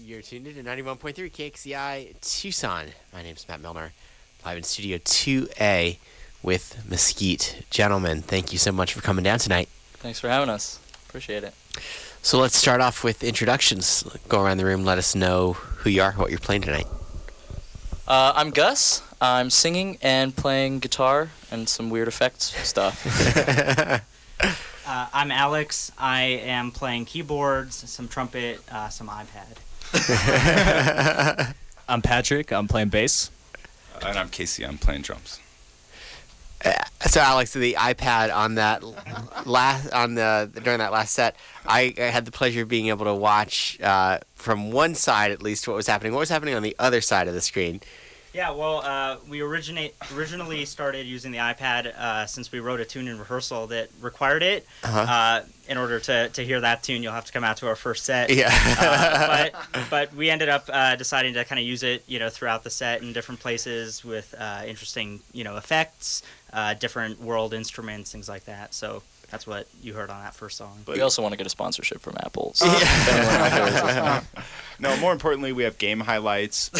You're tuned in to 91.3 KXCI Tucson. My name's Matt Milner, live in Studio 2A with Mesquite. Gentlemen, thank you so much for coming down tonight. Thanks for having us. Appreciate it. So let's start off with introductions. Go around the room, let us know who you are, what you're playing tonight. I'm Gus. I'm singing and playing guitar and some weird effects stuff. I'm Alex. I am playing keyboards, some trumpet, some iPad. I'm Patrick. I'm playing bass. And I'm Casey. I'm playing drums. So Alex, the iPad on that during that last set, I had the pleasure of being able to watch from one side at least what was happening. What was happening on the other side of the screen? Yeah, well, we originally started using the iPad since we wrote a tune in rehearsal that required it. In order to hear that tune, you'll have to come out to our first set. Yeah. But we ended up deciding to kind of use it, throughout the set in different places with interesting, effects, different world instruments, things like that. So that's what you heard on that first song. But we also want to get a sponsorship from Apple. So No, more importantly, we have game highlights.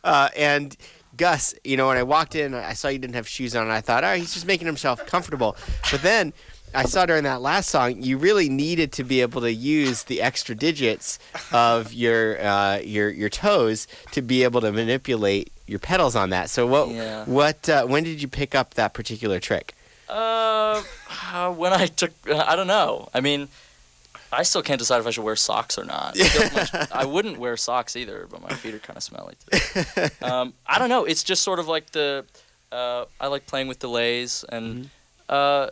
And Gus, when I walked in, I saw you didn't have shoes on, and I thought, he's just making himself comfortable. But then I saw during that last song, you really needed to be able to use the extra digits of your toes to be able to manipulate your pedals on that. So when did you pick up that particular trick? when I took, I don't know. I mean, I still can't decide if I should wear socks or not. I wouldn't wear socks either, but my feet are kind of smelly today. I don't know. It's just sort of like I like playing with delays, and I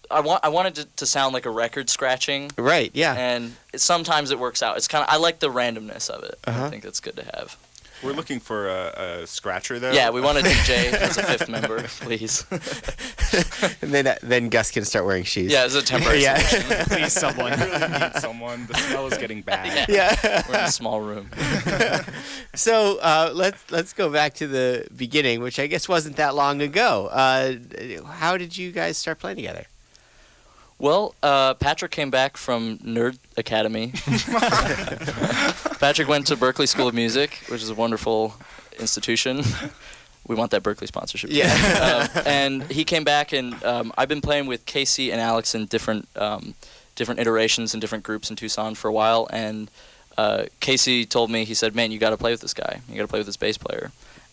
wanted it to sound like a record scratching. Right. Yeah. And sometimes it works out. It's kind of, I like the randomness of it. I think that's good to have. We're looking for a scratcher, though. Yeah, we want a DJ as a fifth member, please. And then Gus can start wearing shoes. Yeah, it's a temporary solution. Please, someone. We really need someone. The smell is getting bad. Yeah. We're in a small room. So let's go back to the beginning, which I guess wasn't that long ago. How did you guys start playing together? Well, Patrick came back from Nerd Academy. Patrick went to Berklee School of Music, which is a wonderful institution. We want that Berklee sponsorship. Yeah. And he came back, and I've been playing with Casey and Alex in different iterations and different groups in Tucson for a while. And Casey told me, he said, "Man, you got to play with this guy. You got to play with this bass player."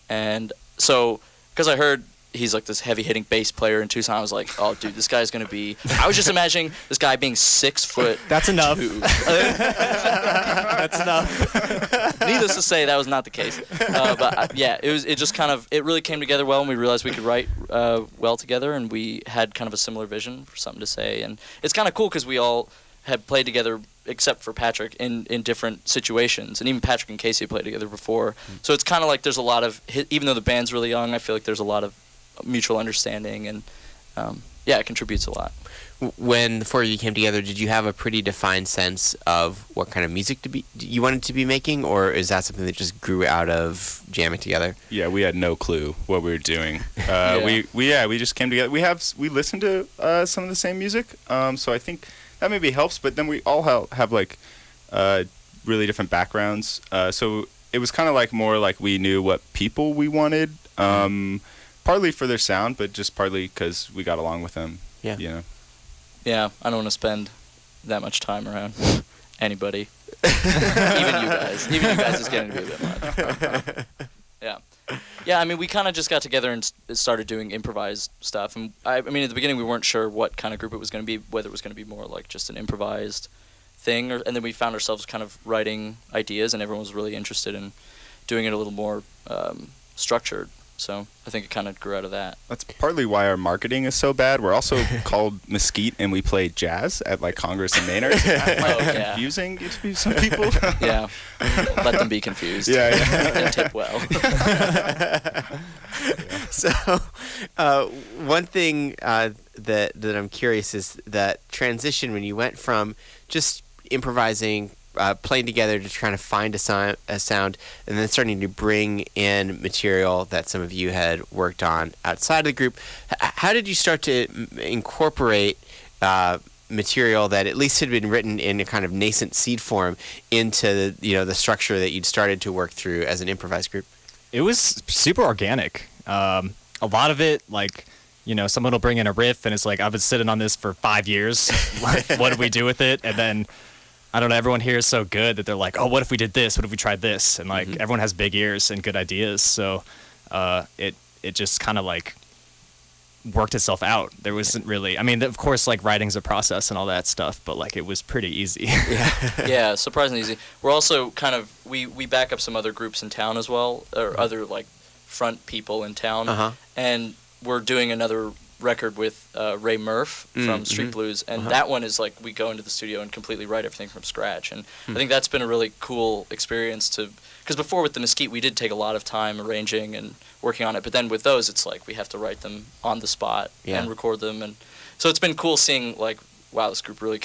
And so, because I heard he's like this heavy-hitting bass player in Tucson, I was like, "Oh, dude, this guy's gonna be." I was just imagining this guy being 6 foot. That's enough. 2. That's enough. Needless to say, that was not the case. It really came together well, and we realized we could write well together, and we had kind of a similar vision for something to say. And it's kind of cool because we all had played together, except for Patrick, in different situations. And even Patrick and Casey played together before. So it's kind of like there's a lot of, even though the band's really young, I feel like there's a lot of mutual understanding, and it contributes a lot. When the four of you came together, did you have a pretty defined sense of what kind of music you wanted to be making, or is that something that just grew out of jamming together? Yeah, we had no clue what we were doing. We just came together. We listened to some of the same music, so I think that maybe helps. But then we all have like really different backgrounds, so it was kind of like more like we knew what people we wanted. Partly for their sound, but just partly because we got along with them. Yeah. Yeah, I don't want to spend that much time around anybody. Even you guys. Even you guys is getting to be a bit much. Yeah. Yeah, I mean, we kind of just got together and started doing improvised stuff. And I mean, at the beginning, we weren't sure what kind of group it was going to be, whether it was going to be more like just an improvised thing. And then we found ourselves kind of writing ideas, and everyone was really interested in doing it a little more structured. So I think it kind of grew out of that. That's partly why our marketing is so bad. We're also called Mesquite, and we play jazz at like Congress and Maynard. That might be confusing to some people. Yeah, let them be confused. Yeah. And tip well. So one thing that I'm curious is that transition when you went from just improvising, playing together to trying to find a sound, and then starting to bring in material that some of you had worked on outside of the group. How did you start to incorporate material that at least had been written in a kind of nascent seed form into the structure that you'd started to work through as an improvised group? It was super organic. A lot of it, like, someone will bring in a riff and it's like, I've been sitting on this for 5 years. What do we do with it? And then, I don't know, everyone here is so good that they're like, oh, what if we did this? What if we tried this? And like, everyone has big ears and good ideas. So it just kind of like worked itself out. There wasn't really, I mean, of course, like writing's a process and all that stuff, but like it was pretty easy. Yeah, surprisingly easy. We're also kind of, we back up some other groups in town as well, or other like front people in town. And we're doing another record with Ray Murph from Street Blues, and that one is like we go into the studio and completely write everything from scratch. And I think that's been a really cool experience because before with the Mesquite we did take a lot of time arranging and working on it, but then with those it's like we have to write them on the spot and record them, and so it's been cool seeing like, wow, this group really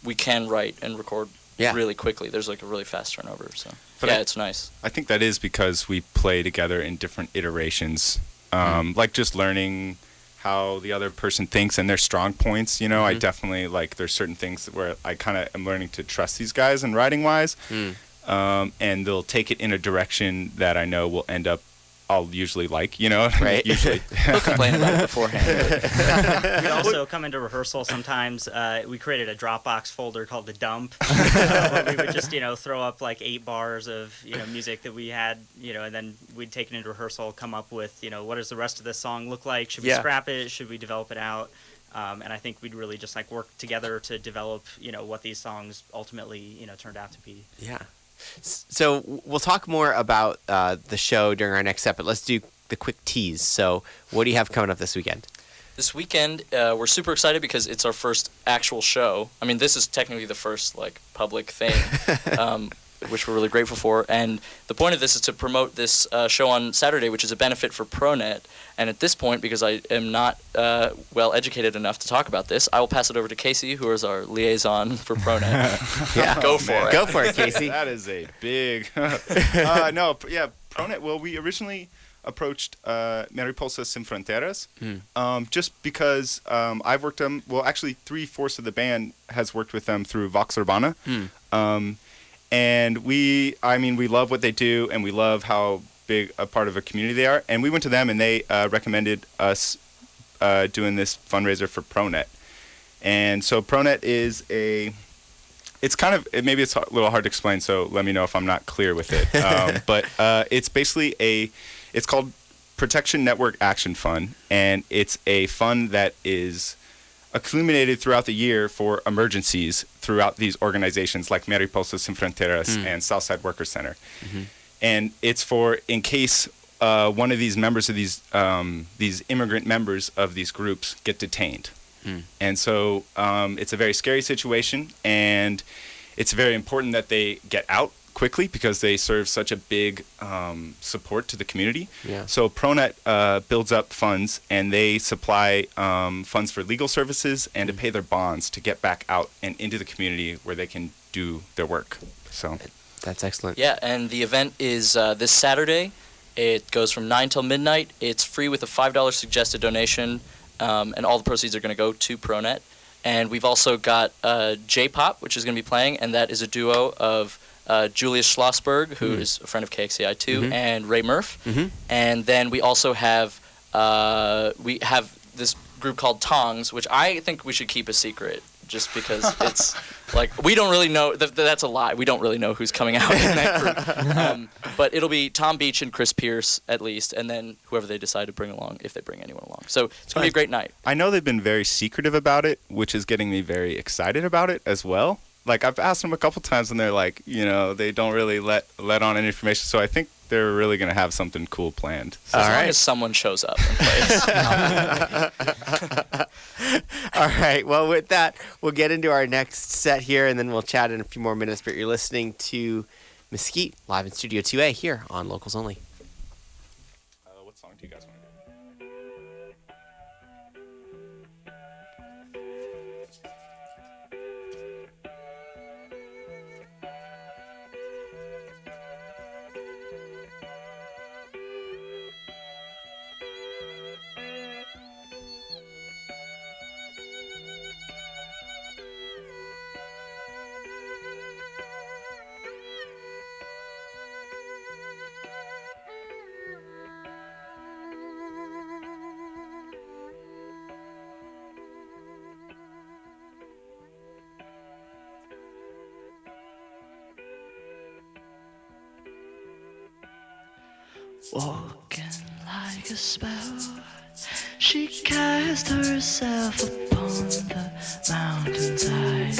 we can write and record really quickly. There's like a really fast turnover, so it's nice. I think that is because we play together in different iterations, like just learning how the other person thinks and their strong points. I definitely like, there's certain things where I kind of am learning to trust these guys in writing wise, and they'll take it in a direction that I know will end up I'll usually like, right? Usually. They'll complain about it beforehand. We also come into rehearsal sometimes. We created a Dropbox folder called the Dump, where we would just, throw up like 8 bars of, music that we had, and then we'd take it into rehearsal, come up with, what does the rest of this song look like? Should we scrap it? Should we develop it out? And I think we'd really just like work together to develop, what these songs ultimately, turned out to be. Yeah. So we'll talk more about the show during our next step, but let's do the quick tease. So what do you have coming up this weekend? This weekend, we're super excited because it's our first actual show. I mean, this is technically the first like public thing, which we're really grateful for. And the point of this is to promote this show on Saturday, which is a benefit for ProNet. And at this point, because I am not well educated enough to talk about this, I will pass it over to Casey, who is our liaison for ProNet. Go for it. Go for it, Casey. That is a big. ProNet. Well, we originally approached Mariposas Sin Fronteras, just because I've worked them. Well, actually, 3/4 of the band has worked with them through Vox Urbana, and we love what they do, and we love how big a part of a community they are. And we went to them, and they recommended us doing this fundraiser for ProNet. And so ProNet is it's kind of, maybe it's a little hard to explain, so let me know if I'm not clear with it. But it's basically it's called Protection Network Action Fund, and it's a fund that is accumulated throughout the year for emergencies throughout these organizations like Mariposas Sin Fronteras and Southside Worker Center. And it's for in case one of these members of these immigrant members of these groups get detained. And so it's a very scary situation, and it's very important that they get out quickly because they serve such a big support to the community. Yeah. So ProNet builds up funds, and they supply funds for legal services and to pay their bonds to get back out and into the community where they can do their work. So that's excellent. Yeah, and the event is this Saturday. It goes from 9 till midnight. It's free with a $5 suggested donation. And all the proceeds are going to go to ProNet. And we've also got J-Pop, which is going to be playing, and that is a duo of Julius Schlossberg, who is a friend of KXCI too, and Ray Murph. And then we also have this group called Tongs, which I think we should keep a secret, just because it's like we don't really know. That's a lie. We don't really know who's coming out in that group. But it'll be Tom Beach and Chris Pierce at least, and then whoever they decide to bring along, if they bring anyone along. So it's gonna be a great night. I know they've been very secretive about it, which is getting me very excited about it as well. Like I've asked them a couple times, and they're like, they don't really let on any information. So I think they're really gonna have something cool planned. So as long as someone shows up and plays. All right. Well, with that, we'll get into our next set here, and then we'll chat in a few more minutes. But you're listening to Mesquite live in Studio 2A here on Locals Only. What song do you guys want to do? Walking like a spell, she cast herself upon the mountainside.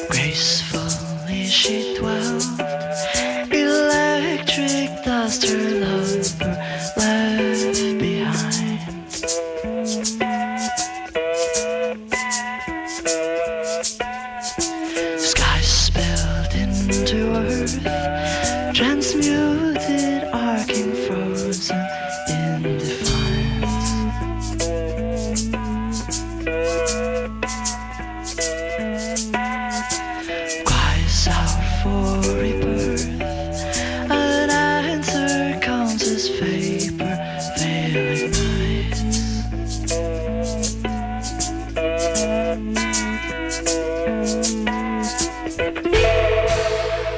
Gracefully she dwelled, electric dust her lover left behind. Sky spilled into earth, transmuted, arcing, frozen in defiance. Cries out for rebirth, an answer comes as vapor veiling nights.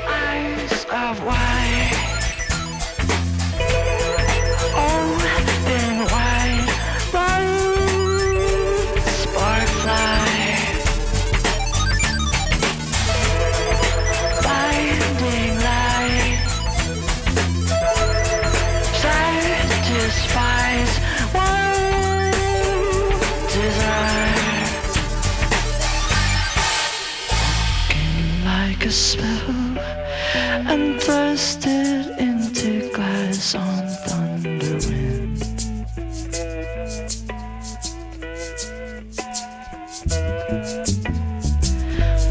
Eyes of white, open wide, one spark fly, blinding light, satisfies one desire. Like a spell, and thirsted into glass on thunder wind.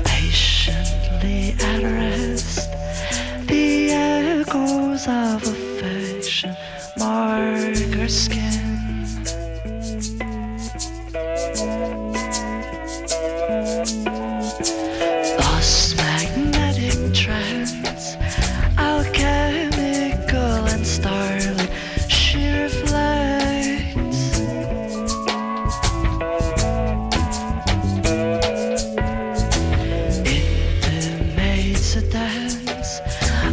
Patiently at rest, the echoes of affection mark her skin. Lost magnetic trance, alchemical and starlit, she reflects. Intimates a dance,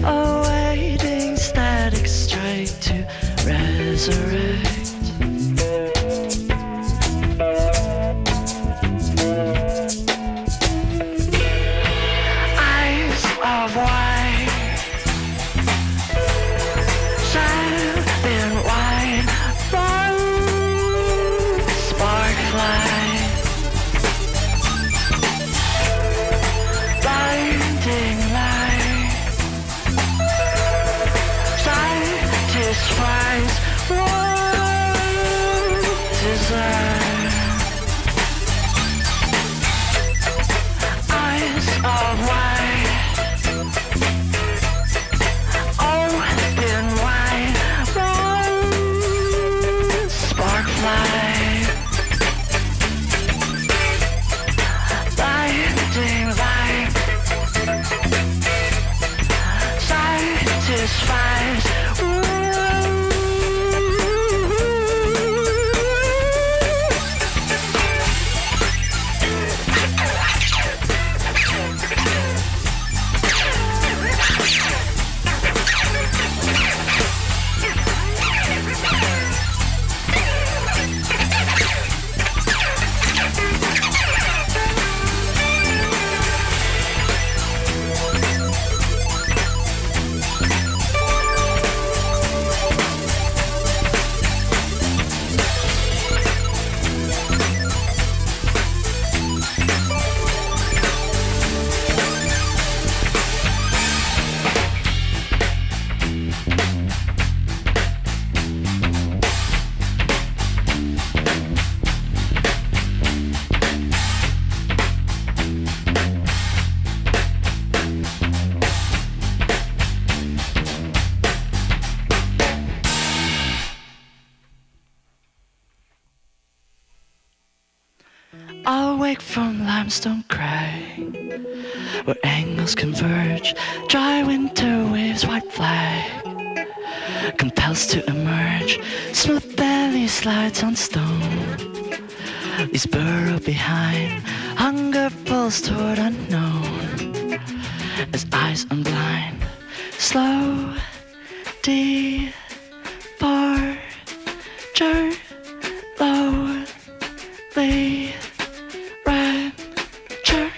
awaiting static strike to resurrect. Eyes of white, seven wide, one spark fly, blinding light, satisfies one desire. Eyes of white, open wide, one spark fly, blinding light, satisfies awake from limestone crag, where angles converge, dry winter waves, white flag compels to emerge, smooth belly slides on stone, these burrow behind, hunger pulls toward unknown, as eyes unblind, slow, departure, lowly rapture.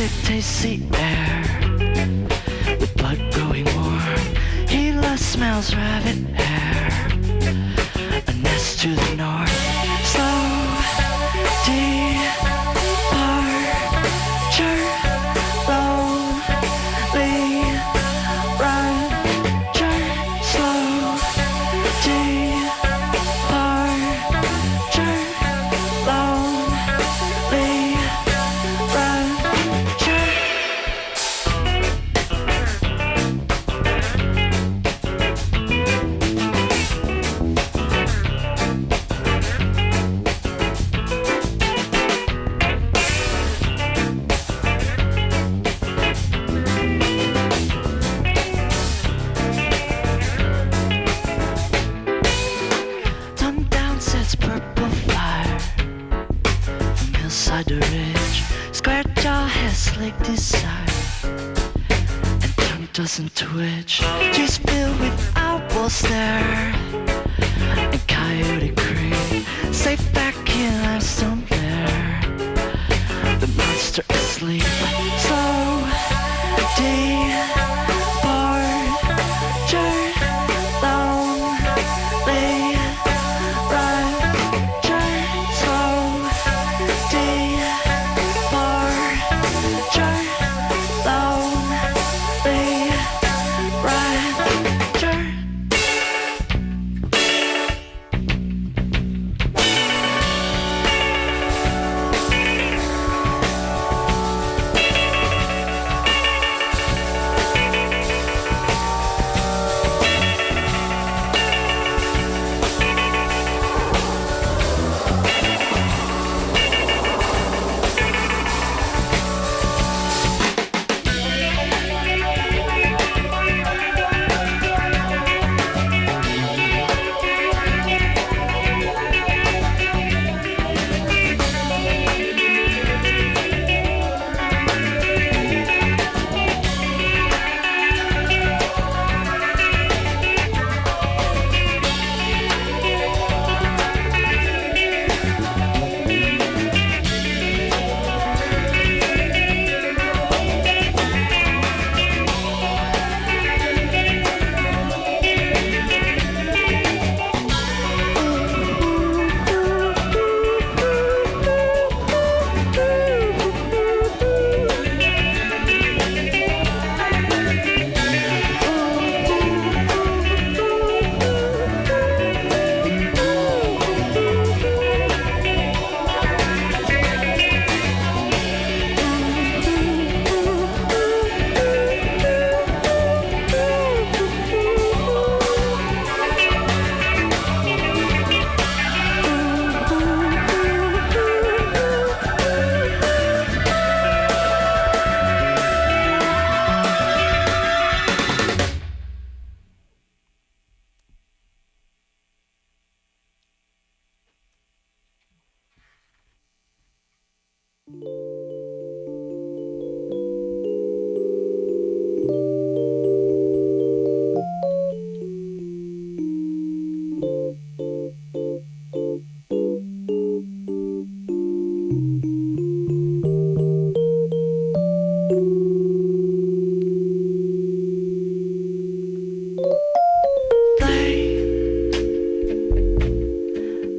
it tastes the air with blood growing warm. Gila smells rabbit hair. A nest to the north. Slow departure. Lonely roger. Slow departure. Lonely roger. Sundown sets purple fire from hillside to ridge. Square jaw has slick desire, and tongue doesn't twitch. She's filled with owl stare and coyote creek. Safe back in limestone there, the monster asleep. Slow departure. Lonely roger. Slow departure. Lonely roger.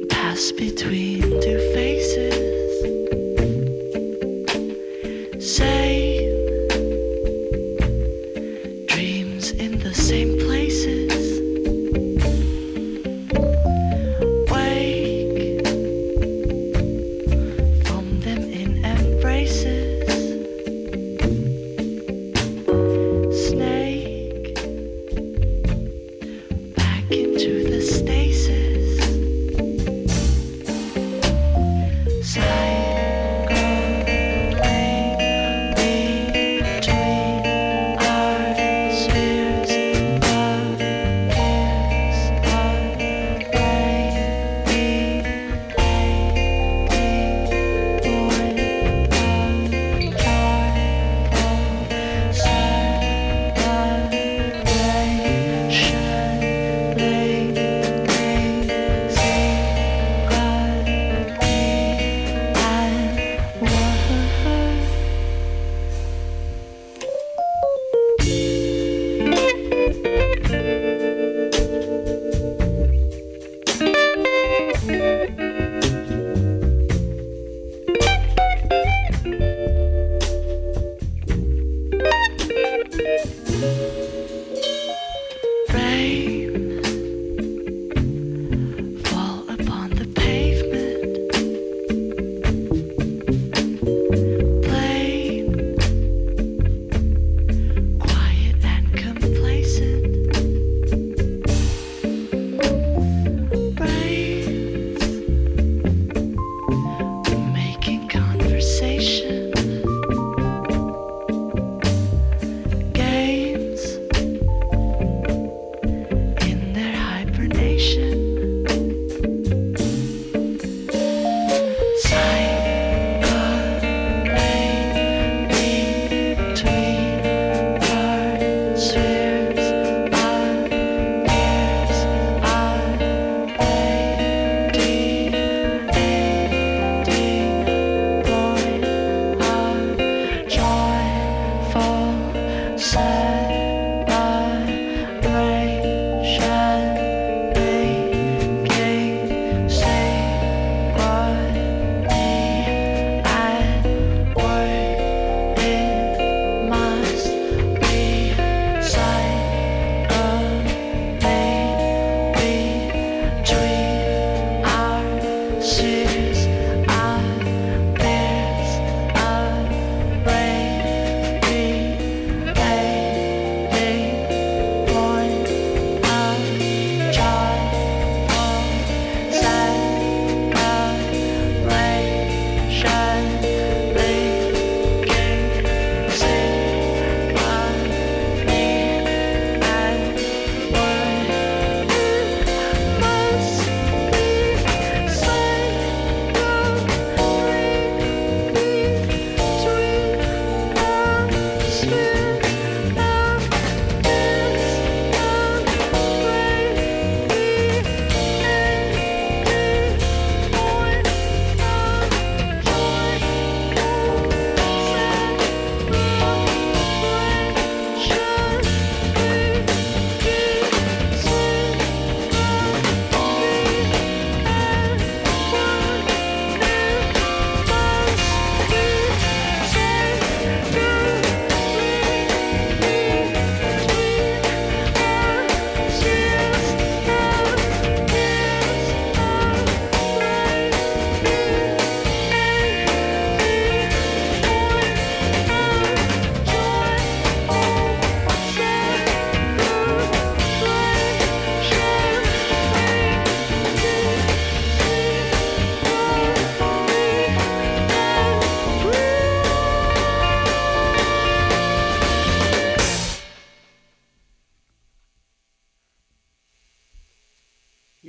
Pass between two faces. Same dreams in the same places. Wake from them in embraces. Snake back into the stasis. Cycling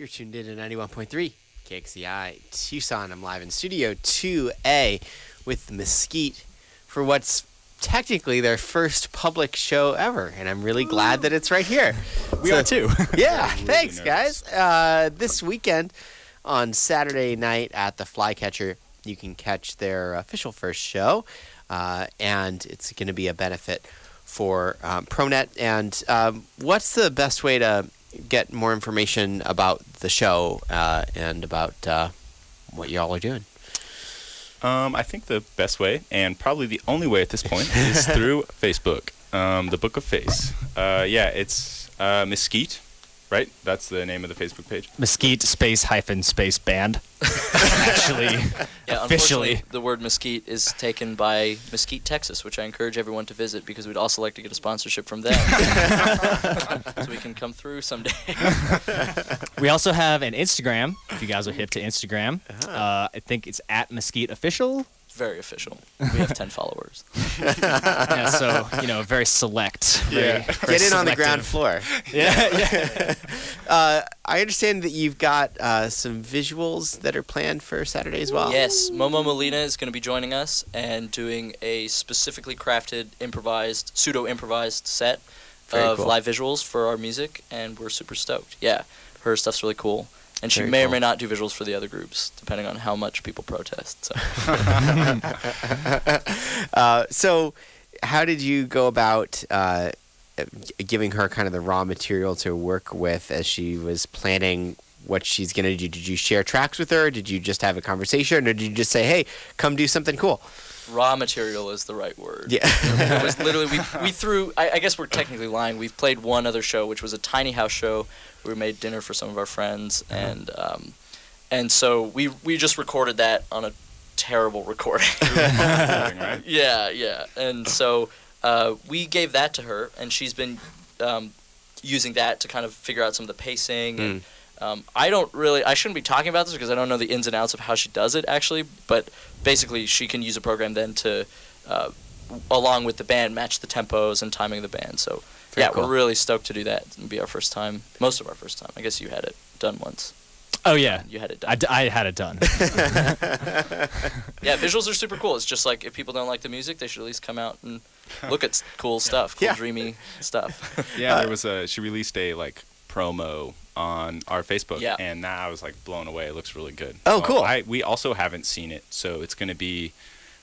You're tuned in to 91.3 KXCI Tucson. I'm live in Studio 2A with Mesquite for what's technically their first public show ever, and I'm really glad that it's right here. We are too. Yeah, Really thanks, nervous. guys. This weekend on Saturday night at the Flycatcher, you can catch their official first show, and it's going to be a benefit for ProNet. And what's the best way to get more information about the show and about what y'all are doing? I think the best way, and probably the only way at this point, is through Facebook. The Book of Face. It's Mesquite, right? That's the name of the Facebook page. Mesquite space band. Actually, Yeah, officially. unfortunately, the word mesquite is taken by Mesquite, Texas, which I encourage everyone to visit because we'd also like to get a sponsorship from them. So we can come through someday. We also have an Instagram. If you guys are hip to Instagram, I think it's at Mesquite Official. Very official. We have 10 followers. Yeah, so very select. Very Get in on the selective. ground floor. Yeah. I understand that you've got some visuals that are planned for Saturday as well. Yes, Momo Molina is going to be joining us and doing a specifically crafted, pseudo-improvised set Very of cool. live visuals for our music, and we're super stoked. Yeah, her stuff's really cool. And she Very may or cool. may not do visuals for the other groups, depending on how much people protest. So. So, how did you go about giving her kind of the raw material to work with as she was planning what she's going to do? Did you share tracks with her? Did you just have a conversation? Or did you just say, hey, come do something cool? Raw material is the right word. Yeah. It was literally, we threw, I guess we're technically lying. We've played one other show, which was a tiny house show where we made dinner for some of our friends. And so we just recorded that on a terrible recording. Right? Yeah. And so we gave that to her, and she's been using that to kind of figure out some of the pacing. And I shouldn't be talking about this because I don't know the ins and outs of how she does it actually, but basically she can use a program then to, along with the band, match the tempos and timing of the band. So Very yeah, cool. we're really stoked to do that. It'll be our first time, most of our first time. I guess you had it done once. Oh yeah. You had it done. I had it done. Yeah, visuals are super cool. It's just like if people don't like the music, they should at least come out and look at cool stuff, cool Yeah. dreamy stuff. Yeah, there was she released a promo on our Facebook, Yeah. and I was blown away. It looks really good. Oh, cool. We also haven't seen it, so it's going to be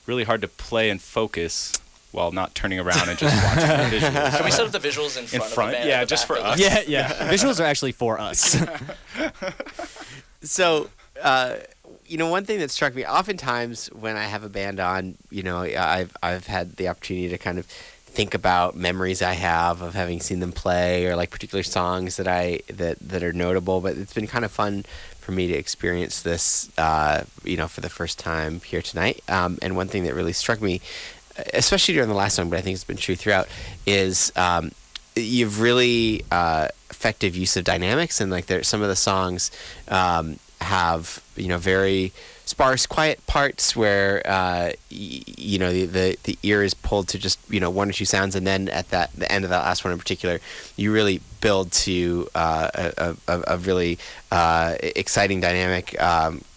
really hard to play and focus while not turning around and just watching the visuals. Can we set up the visuals in front of the band? Yeah, at the just back for of us. the- Yeah. Visuals are actually for us. So, one thing that struck me, oftentimes when I have a band on, I've had the opportunity to kind of think about memories I have of having seen them play, or particular songs that are notable. But it's been kind of fun for me to experience this, for the first time here tonight. And one thing that really struck me, especially during the last song, but I think it's been true throughout, is you've really effective use of dynamics, and some of the songs have very sparse, quiet parts where the ear is pulled to just one or two sounds, and then at the end of that last one in particular, you really build to a really exciting dynamic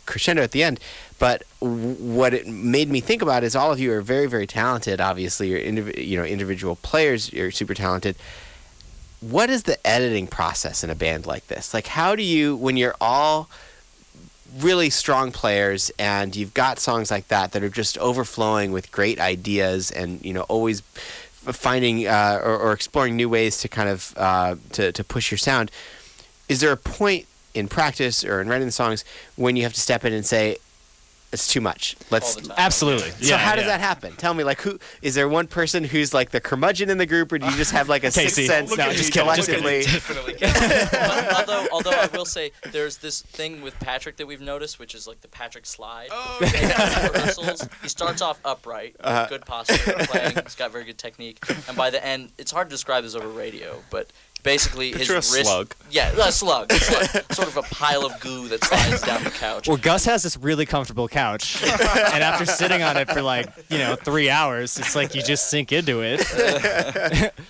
crescendo at the end. But what it made me think about is all of you are very, very talented. Obviously, you're individual players. You're super talented. What is the editing process in a band like this? How do you, when you're all really strong players and you've got songs like that are just overflowing with great ideas, and always finding or exploring new ways to kind of to push your sound, is there a point in practice or in writing the songs when you have to step in and say, it's too much? All the time. Absolutely. So how does that happen? Tell me, who is there? One person who's the curmudgeon in the group, or do you just have a sixth Casey. sense? Look at No, you, just Casey. collectively. Definitely can. Although I will say there's this thing with Patrick that we've noticed, which is the Patrick slide. Oh, rehearsals. He starts off upright, with good posture, playing. He's got very good technique, and by the end, it's hard to describe this over radio, but basically Picture his a wrist. slug. Yeah, a slug. It's like sort of a pile of goo that slides down the couch. Well, Gus has this really comfortable couch, and after sitting on it for 3 hours, it's like you just sink into it.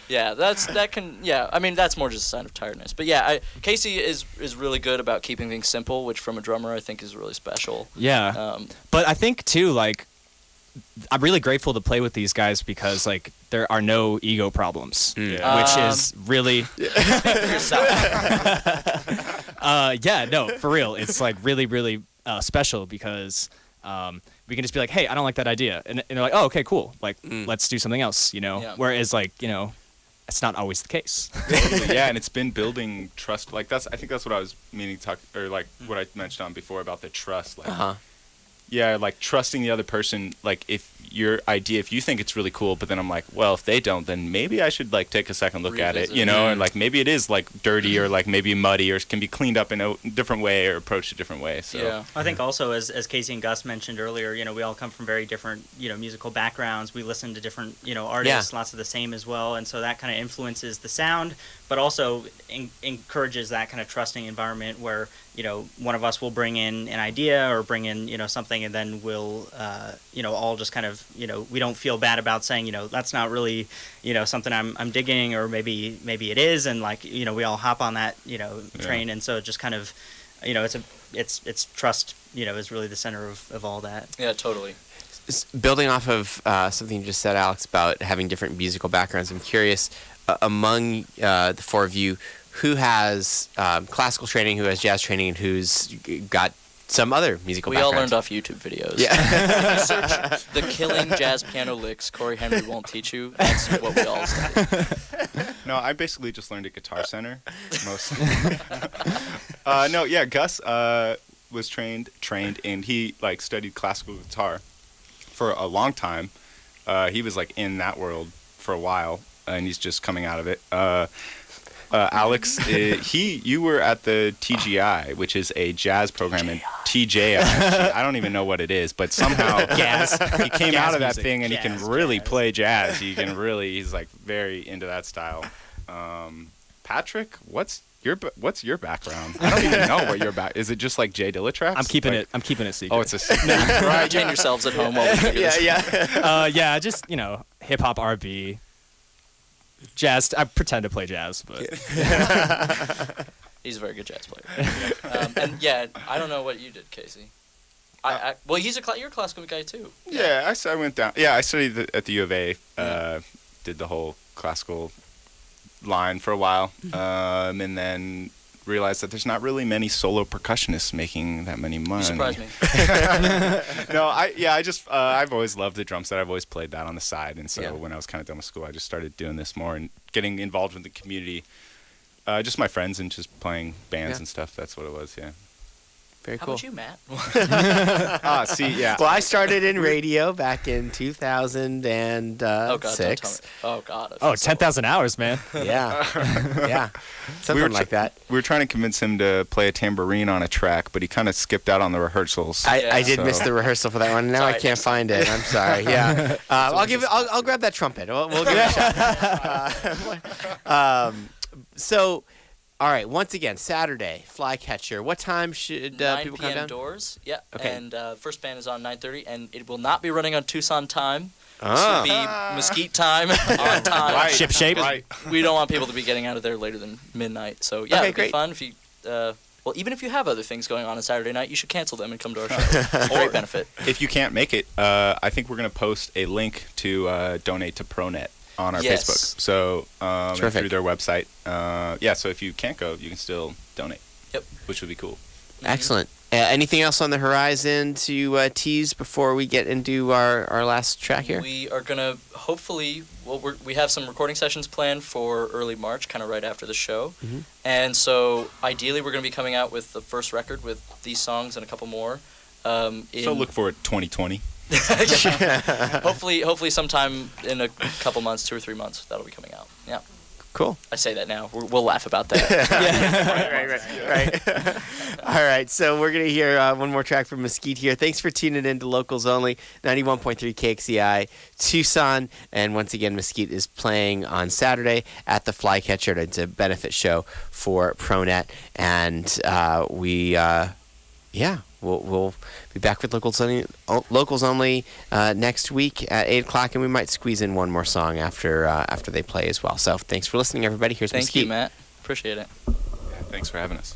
Yeah, I mean, that's more just a sign of tiredness. But yeah, Casey is really good about keeping things simple, which from a drummer I think is really special. Yeah. But I think too, I'm really grateful to play with these guys because there are no ego problems, which is really yourself. yeah, no, for real. It's really, really special because we can just be like, hey, I don't like that idea, and they're like, oh, okay, cool, let's do something else, Yeah. Whereas it's not always the case. Totally, yeah, and it's been building trust. I think that's what I was meaning to talk, or what I mentioned on before about the trust. Yeah, trusting the other person. If if you think it's really cool, but then I'm like, well, if they don't, then maybe I should take a second look at it, Revisit. and maybe it is dirty or maybe muddy or can be cleaned up in a different way or approached a different way. So Yeah. I think also, as Casey and Gus mentioned earlier, we all come from very different, musical backgrounds. We listen to different, artists, lots of the same as well. And so that kind of influences the sound, but also encourages that kind of trusting environment where, one of us will bring in an idea or bring in, something, and then we'll, all just kind of, we don't feel bad about saying, that's not really, something I'm digging, or maybe it is. And we all hop on that, train. And so it just kind of, it's trust, is really the center of all that. Yeah, totally. Building off of something you just said, Alex, about having different musical backgrounds, I'm curious, among the four of you, who has classical training, who has jazz training, and who's got some other musical background? We all learned off YouTube videos. Yeah. If you search the killing jazz piano licks Corey Henry won't teach you, that's what we all studied. No, I basically just learned at Guitar Center mostly. No, yeah, Gus was trained, and he studied classical guitar for a long time. He was in that world for a while, and he's just coming out of it. Alex, you were at the TGI, which is a jazz program in TJ. Actually, I don't even know what it is, but somehow he came out of that thing, and he can really play jazz. He's very into that style. Patrick, what's your background? I don't even know what your is. It just Jay Dilla tracks? I'm keeping it secret. Oh, it's a secret. Right, entertain yourselves at home while we figure this out. Yeah, just hip hop, R&B, jazz. I pretend to play jazz, but He's a very good jazz player. And yeah, I don't know what you did, Casey. Well, you're a classical guy too. Yeah, I went down. Yeah, I studied at the U of A. Did the whole classical line for a while, and then realized that there's not really many solo percussionists making that many money. You surprised me. No, I've always loved the drum set. I've always played that on the side, and so when I was kind of done with school, I just started doing this more and getting involved with the community. Just my friends and just playing bands and stuff. That's what it was. Yeah. Very How cool. about you, Matt? See, yeah. Well, I started in radio back in 2006. Oh God, don't tell me. Oh God. oh, 10,000 hours, man. Yeah, yeah, something like that. We were trying to convince him to play a tambourine on a track, but he kind of skipped out on the rehearsals. I did So- miss the rehearsal for that one. Now I Sorry, can't find it. I'm sorry. Yeah, I'll grab that trumpet. We'll give it a shot. So, all right. Once again, Saturday, Flycatcher. What time should 9 people come p.m. down? doors. Yeah. Okay. And first band is on 9:30, and it will not be running on Tucson time. Ah. This will be Mesquite time on time. Right. Ship shape. Right. We don't want people to be getting out of there later than midnight. So yeah, Okay, it'll be great. fun if you. Well, even if you have other things going on Saturday night, you should cancel them and come to our show. It's a great benefit. If you can't make it, I think we're going to post a link to donate to ProNet on our Yes. Facebook. So and Terrific. through their website. So if you can't go, you can still donate. Yep. Which would be cool. Excellent. Anything else on the horizon to tease before we get into our last track here? We are gonna hopefully. Well, we have some recording sessions planned for early March, kind of right after the show, and so ideally we're gonna be coming out with the first record with these songs and a couple more. So look for it 2020. Hopefully sometime in a couple months, 2 or 3 months, that'll be coming out. Yeah. Cool. I say that now. We'll laugh about that. Right. All right. So we're going to hear one more track from Mesquite here. Thanks for tuning in to Locals Only, 91.3 KXCI, Tucson. And once again, Mesquite is playing on Saturday at the Flycatcher. It's a benefit show for ProNet. And we'll be back with Locals Only next week at 8 o'clock, and we might squeeze in one more song after they play as well. So thanks for listening, everybody. Here's Thank Mesquite. you, Matt. Appreciate it. Yeah, thanks for having us.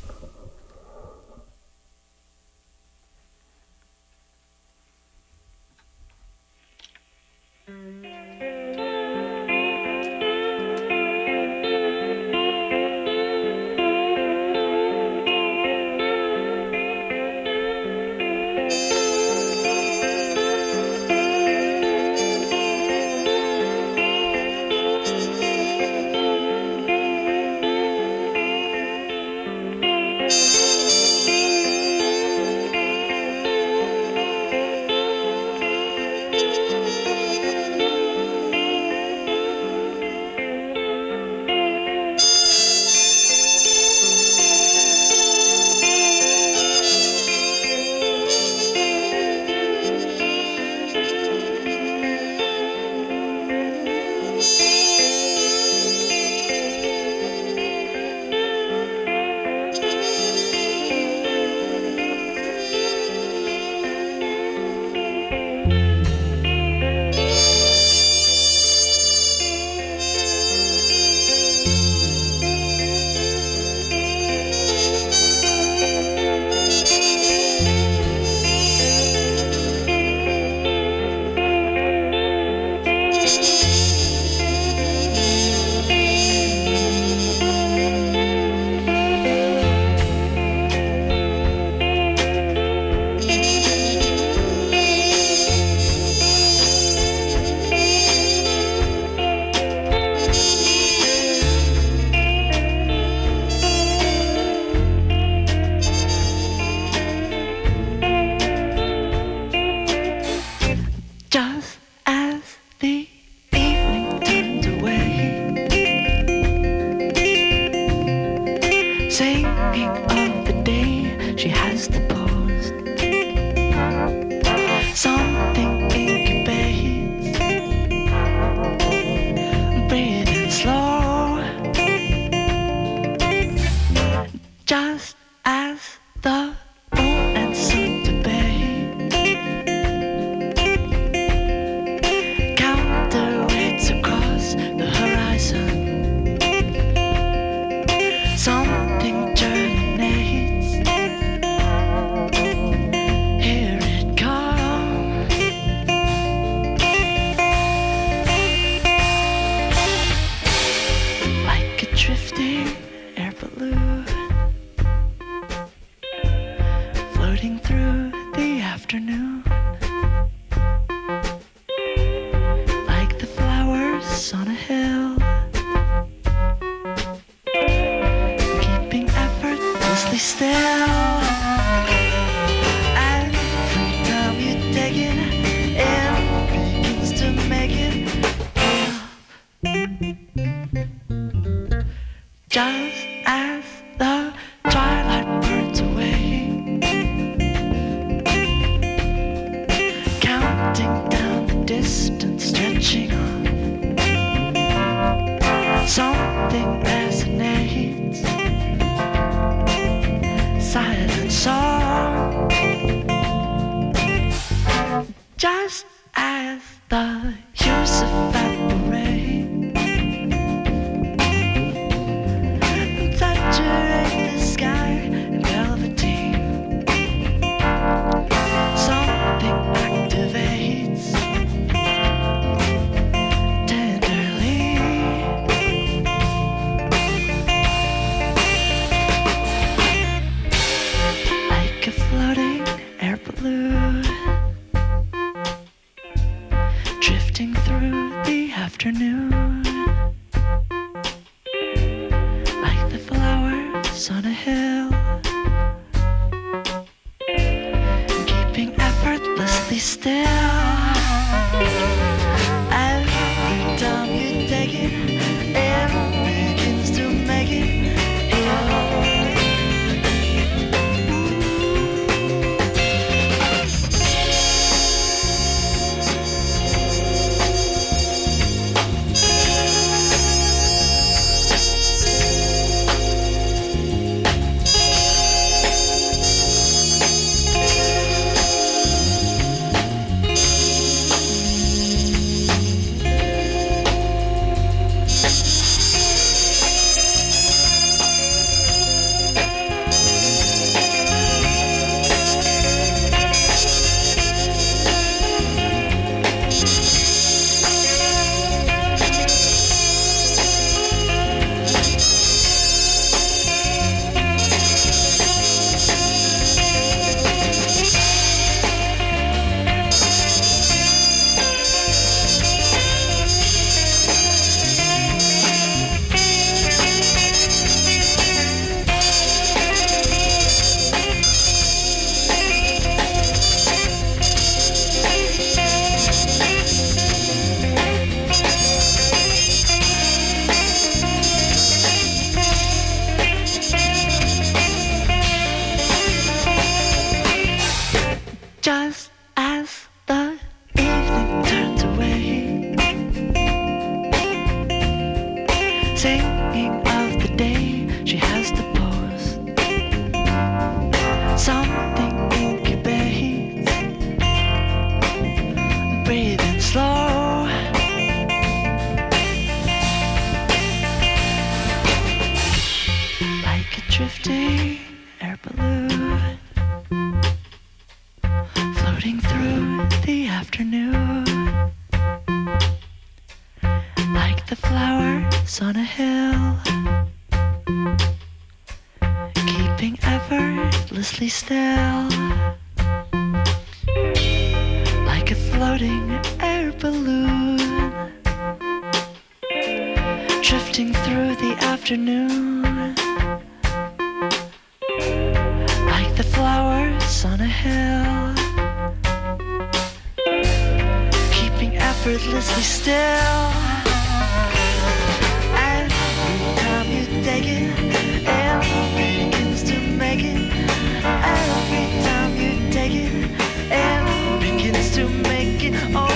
Just as the twilight burns away, counting down the distance, stretching on. Something resonates, silent song. Just as the hues evaporate, saturate the sky in velveteen. Something activates tenderly, like a floating air balloon, drifting through the afternoon, like the flowers on a hill, keeping effortlessly still. Every time you take it, every Thinking of the day she has to post. Something incubates. Breathing slow. Like a drifting air balloon, floating through the afternoon. Like the flowers on a hill, keeping effortlessly still. Like a floating air balloon, drifting through the afternoon. Like the flowers on a hill, keeping effortlessly still. Every time you take it, it begins to make it. Every time you take it, it begins to make it. Oh,